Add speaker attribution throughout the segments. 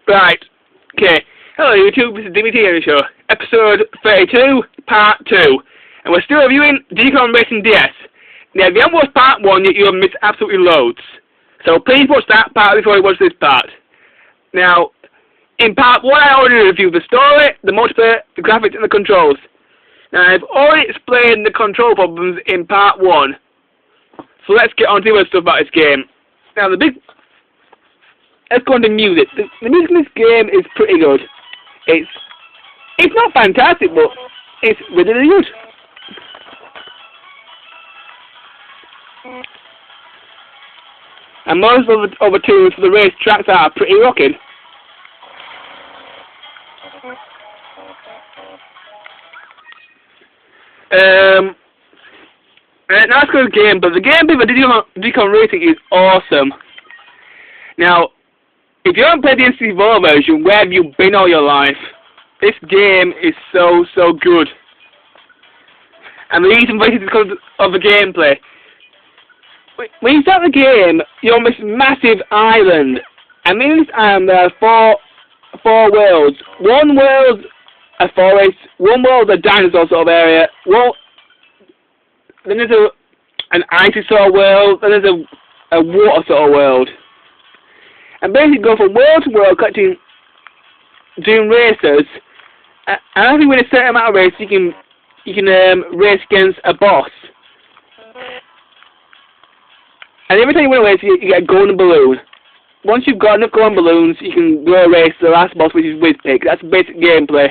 Speaker 1: Right. Okay. Hello YouTube, this is D.B.T on the show. Episode 32, Part 2. And we're still reviewing Diddy Racing DS. Now, if you haven't watched Part 1 yet, you'll miss absolutely loads. So please watch that part before you watch this part. Now, in Part 1 I already reviewed the story, the multiplayer, the graphics and the controls. Now, I've already explained the control problems in Part 1. So let's get on to the other stuff about this game. Now, let's go on to music. The music in this game is pretty good. It's not fantastic, but it's really, really good. And most of the tunes for the race tracks are pretty rocking. That's a good game, but the gameplay for Diddy Racing is awesome. Now, if you haven't played the N64 version, where have you been all your life? This game is so good. And the reason for this is because of the gameplay. When you start the game, you're on this massive island. And in this island there are four worlds. One world a forest, one world a dinosaur sort of area, then there's an icy sort of world, then there's a water sort of world. And basically go from world to world collecting, doing races, and after you win a certain amount of races, you can race against a boss. And every time you win a race, you get a golden balloon. Once you've got enough golden balloons, you can go race to the last boss, which is Whizpig. That's the basic gameplay.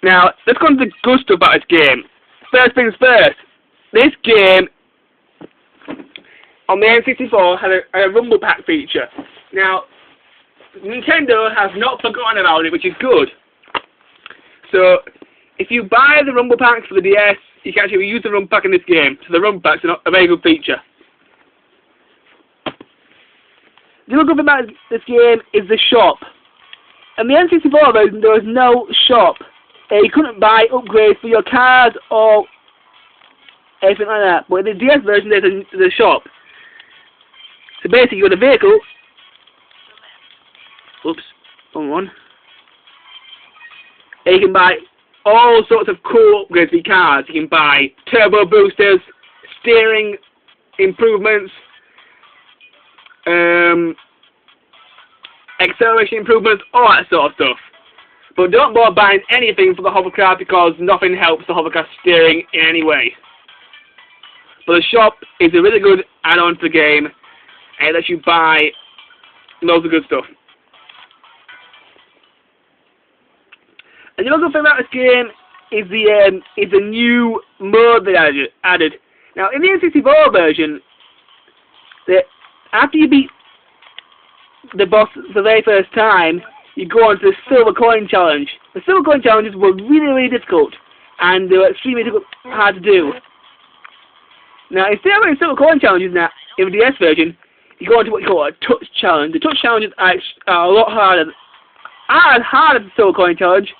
Speaker 1: Now, let's go on to the good stuff about this game. First things first, this game on the N64 had a Rumble Pack feature. Now, Nintendo has not forgotten about it, which is good. So, if you buy the Rumble Packs for the DS, you can actually use the Rumble Pack in this game. So the Rumble Pack's a very good feature. The other good thing about this game is the shop. In the N64 version, there was no shop. You couldn't buy upgrades for your cars or anything like that. But in the DS version, there's a shop. So basically, you got a vehicle. Oops, wrong one. And you can buy all sorts of cool upgrades for your cars. You can buy turbo boosters, steering improvements, acceleration improvements, all that sort of stuff. But don't bother buying anything for the hovercraft because nothing helps the hovercraft steering in any way. But the shop is a really good add-on to the game, and it lets you buy loads of good stuff. And the other thing about this game is the new mode they added. Now, in the N64 version, after you beat the boss for the very first time, you go on to the Silver Coin Challenge. The Silver Coin Challenges were really difficult, and they were extremely hard to do. Now, instead of having Silver Coin Challenges now, in the DS version, you go on to what you call a Touch Challenge. The Touch Challenges are a lot harder. Aren't as hard as the Silver Coin Challenge,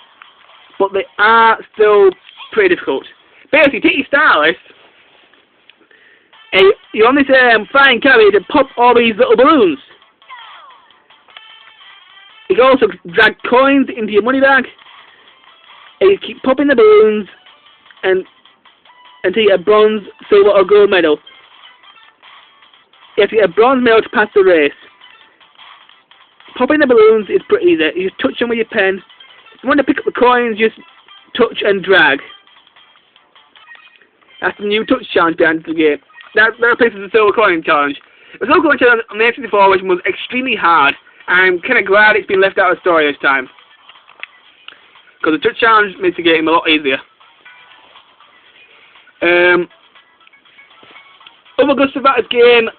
Speaker 1: but they are still pretty difficult. Basically, take your stylus, and you're on this flying carrier to pop all these little balloons. You can also drag coins into your money bag, and you keep popping the balloons until you get a bronze, silver or gold medal. You have to get a bronze medal to pass the race. Popping the balloons is pretty easy. You just touch them with your pen. If you want to pick up the coins, just touch and drag. That's the new Touch Challenge behind the game. That replaces the Silver Coin Challenge. The Silver Coin Challenge on the N64 version was extremely hard. I'm kind of glad it's been left out of the story this time, because the Touch Challenge makes the game a lot easier. Other good stuff about this game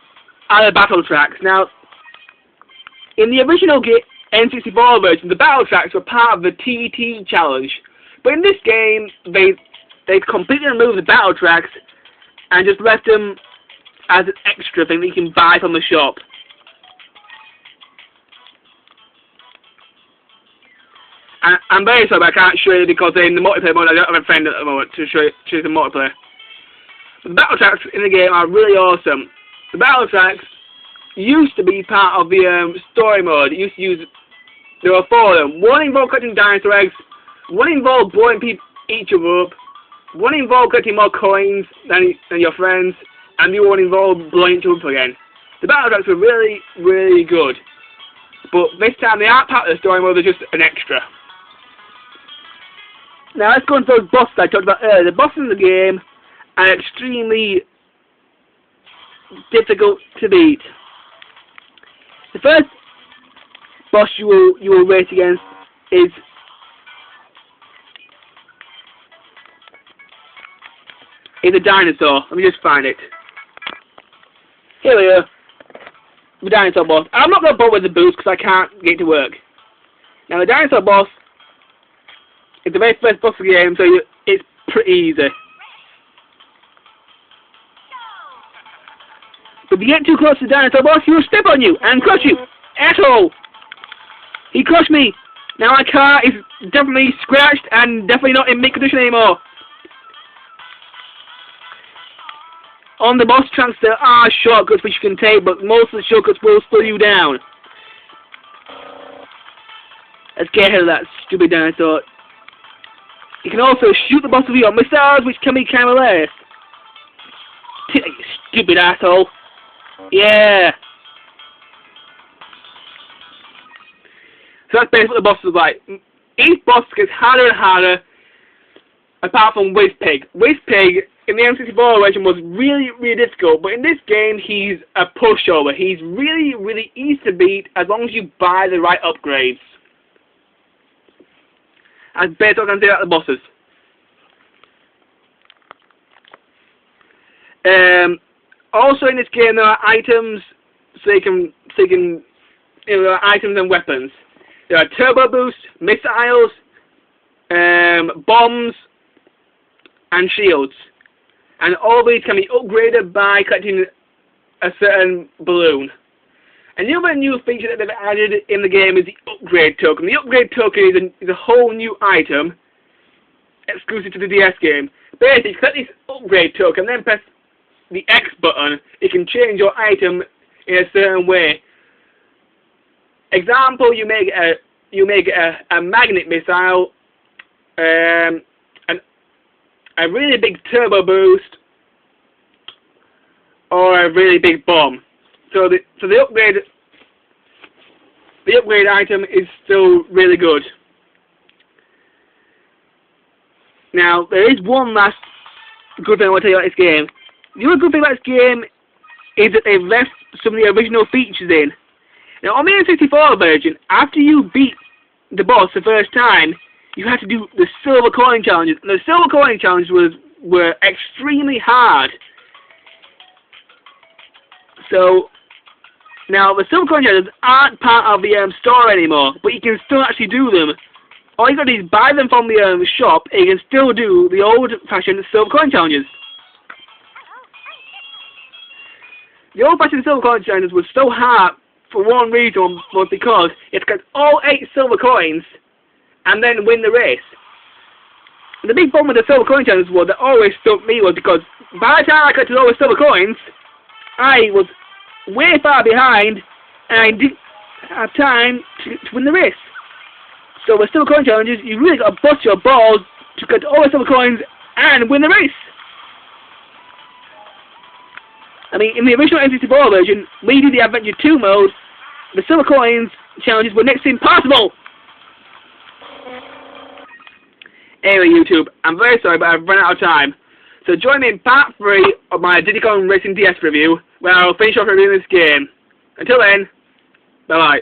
Speaker 1: are the battle tracks. Now, in the original N64 version, the battle tracks were part of the D.B.T challenge, but in this game, they completely removed the battle tracks and just left them as an extra thing that you can buy from the shop. I'm very sorry, but I can't show you because in the multiplayer mode I don't have a friend at the moment to show you the multiplayer. The battle tracks in the game are really awesome. The battle tracks used to be part of the story mode. It used to use, there were 4 of them. One involved collecting dinosaur eggs, one involved blowing each other up, one involved collecting more coins than your friends, and the other one involved blowing each other up again. The battle tracks were really, really good. But this time they aren't part of the story mode, they're just an extra. Now let's go into those bosses I talked about earlier. The bosses in the game are extremely difficult to beat. The first boss you will race against is a dinosaur. Let me just find it. Here we are. The dinosaur boss. I'm not going to bother with the boost because I can't get to work. Now the dinosaur boss is the very first boss of the game, so it's pretty easy. If you get too close to the dinosaur boss, he will step on you and crush you. Asshole! He crushed me. Now my car is definitely scratched and definitely not in mint condition anymore. On the boss tracks there are shortcuts which you can take, but most of the shortcuts will slow you down. Let's get ahead of that stupid dinosaur. You can also shoot the boss with your missiles, which can be kind of hilarious. You stupid asshole. Yeah. So that's basically what the boss is like. Each boss gets harder and harder, apart from Whizpig. Whizpig, in the M64 version, was really, really difficult, but in this game, he's a pushover. He's really, really easy to beat as long as you buy the right upgrades. That's basically what I can say about the bosses. Also in this game there are items, so you can there are items and weapons. There are turbo boost, missiles, bombs, and shields. And all these can be upgraded by collecting a certain balloon. And the other new feature that they've added in the game is the upgrade token. The upgrade token is a whole new item exclusive to the DS game. Basically, collect this upgrade token, then press the X button. It can change your item in a certain way. Example: you make a magnet missile, a really big turbo boost, or a really big bomb. So the upgrade item is still really good. Now there is one last good thing I want to tell you about this game. The other good thing about this game is that they've left some of the original features in. Now on the N64 version, after you beat the boss the first time, you had to do the silver coin challenges. And the silver coin challenges were extremely hard. So now the silver coin challenges aren't part of the store anymore, but you can still actually do them. All you got to do is buy them from the shop, and you can still do the old-fashioned silver coin challenges. The old-fashioned silver coin challenges was so hard for one reason, was because you had to collect all 8 silver coins and then win the race. And the big problem with the silver coin challenges was that always stumped me was because by the time I collected all the silver coins, I was way far behind and I didn't have time to win the race. So with silver coin challenges, you really got to bust your balls to collect all the silver coins and win the race. I mean, in the original N64 version, when you did the Adventure 2 mode, the silver coins challenges were next to impossible. Anyway, YouTube, I'm very sorry, but I've run out of time. So join me in part 3 of my Diddy Kong Racing DS review, where I'll finish off reviewing this game. Until then, bye-bye.